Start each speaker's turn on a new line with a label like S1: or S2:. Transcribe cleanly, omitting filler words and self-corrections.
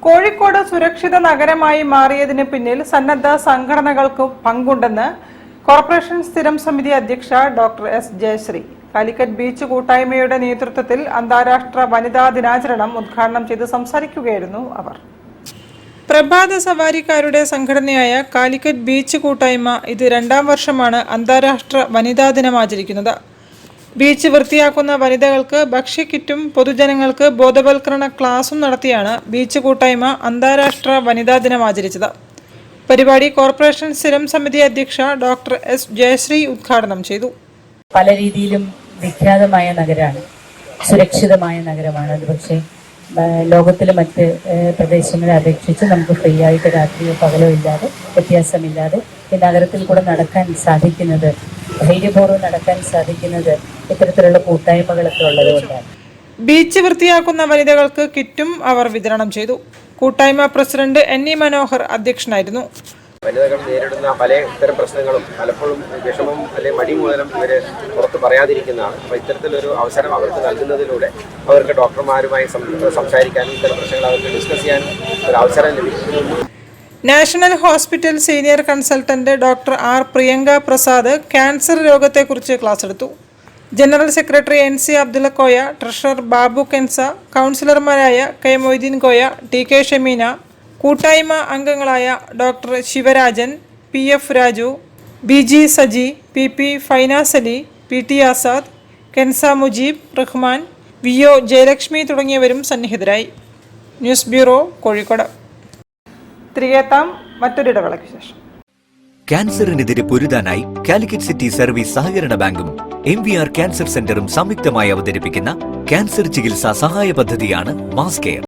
S1: കോഴിക്കോട് സുരക്ഷിത നഗരമായി മാറിയതിന് പിന്നിൽ സന്നദ്ധ സംഘടനകൾക്ക് പങ്കുണ്ടെന്ന് കോർപ്പറേഷൻ സ്ഥിരം സമിതി അധ്യക്ഷ doctor S Jayasree Calicut beach കൂട്ടായ്മയുടെ നേതൃത്വത്തിൽ അന്താരാഷ്ട്ര വനിതാ ദിനാചരണം ഉദ്ഘാടനം ചെയ്ത് സംസാരിക്കുകയായിരുന്നു അവർ. പ്രഭാത സവാരിക്കാരുടെ സംഘടനയായ കാലിക്കറ്റ് ബീച്ച് കൂട്ടായ്മ ഇത് 2ാം വർഷമാണ് അന്താരാഷ്ട്ര വനിതാ ദിനം ആചരിക്കുന്നത്. ബീച്ച് വൃത്തിയാക്കുന്ന വനിതകൾക്ക് ഭക്ഷ്യക്കിറ്റും പൊതുജനങ്ങൾക്ക് ബോധവൽക്കരണ ക്ലാസും നടത്തിയാണ് ബീച്ച് കൂട്ടായ്മ അന്താരാഷ്ട്ര വനിതാ ദിനം ആചരിച്ചത്. പരിപാടി കോർപ്പറേഷൻ സ്ഥിരം സമിതി അധ്യക്ഷ ഡോക്ടർ എസ് ജയശ്രീ ഉദ്ഘാടനം ചെയ്തു.
S2: പല രീതിയിലും വിഖ്യാതമായ നഗരമാണ്, സുരക്ഷിതമായ നഗരമാണ്. അത് പക്ഷേ ലോകത്തിലെ മറ്റ് പ്രദേശങ്ങളെ അപേക്ഷിച്ച് നമുക്ക് ഫ്രീ ആയിട്ട് രാത്രിയോ പകലോ ഇല്ലാതെ വ്യത്യാസമില്ലാതെ ഈ നഗരത്തിൽ കൂടെ നടക്കാൻ സാധിക്കുന്നത്, ധൈര്യപൂർവ്വം നടക്കാൻ സാധിക്കുന്നത് ഇത്തരത്തിലുള്ള കൂട്ടായ്മകളൊക്കെ ഉള്ളതുകൊണ്ടാണ്.
S1: ബീച്ച് വൃത്തിയാക്കുന്ന വനിതകൾക്ക് കിറ്റും അവർ വിതരണം ചെയ്തു. കൂട്ടായ്മ പ്രസിഡന്റ് NE മനോഹർ അധ്യക്ഷനായിരുന്നു.
S3: വനിതകൾ നേരിടുന്ന പല ഇത്തരം പ്രശ്നങ്ങളും പലപ്പോഴും വിഷമം അല്ലെങ്കിൽ മടി മൂലം ഇവർ പുറത്ത് പറയാതിരിക്കുന്നതാണ്. അപ്പോൾ ഇത്തരത്തിലൊരു അവസരം അവർക്ക് നൽകുന്നതിലൂടെ അവർക്ക് ഡോക്ടർമാരുമായി സംസാരിക്കാനും ഇത്തരം പ്രശ്നങ്ങൾ അവർക്ക് ഡിസ്കസ് ചെയ്യാനും ഒരു അവസരം ലഭിക്കുന്നു.
S1: National Hospital senior consultant doctor R Priyanka Prasad cancer രോഗത്തെക്കുറിച്ച് ക്ലാസ് എടുത്തു. General secretary NC Abdullakoya, treasurer Babu Kensa, കൗൺസിലർമാരായ K മൊയ്തീൻ കോയ, TK ഷമീന, കൂട്ടായ്മ അംഗങ്ങളായ doctor Sivarajan, PF Raju, BG Saji, PP Finas Ali, PT Azad, Kensa Mujeeb Rahman, VO Jayalakshmi തുടങ്ങിയവരും സന്നിഹിതരായി. News bureau, Kozhikode. തിരികെത്താം മറ്റൊരിടവേളയ്ക്ക് ശേഷം.
S4: ക്യാൻസറിനെതിരെ പൊരുതാനായി കാലിക്കറ്റ് സിറ്റി സർവീസ് സഹകരണ ബാങ്കും MVR ക്യാൻസർ സെന്ററും സംയുക്തമായി അവതരിപ്പിക്കുന്ന ക്യാൻസർ ചികിത്സാ സഹായ പദ്ധതിയാണ് മാസ് കെയർ.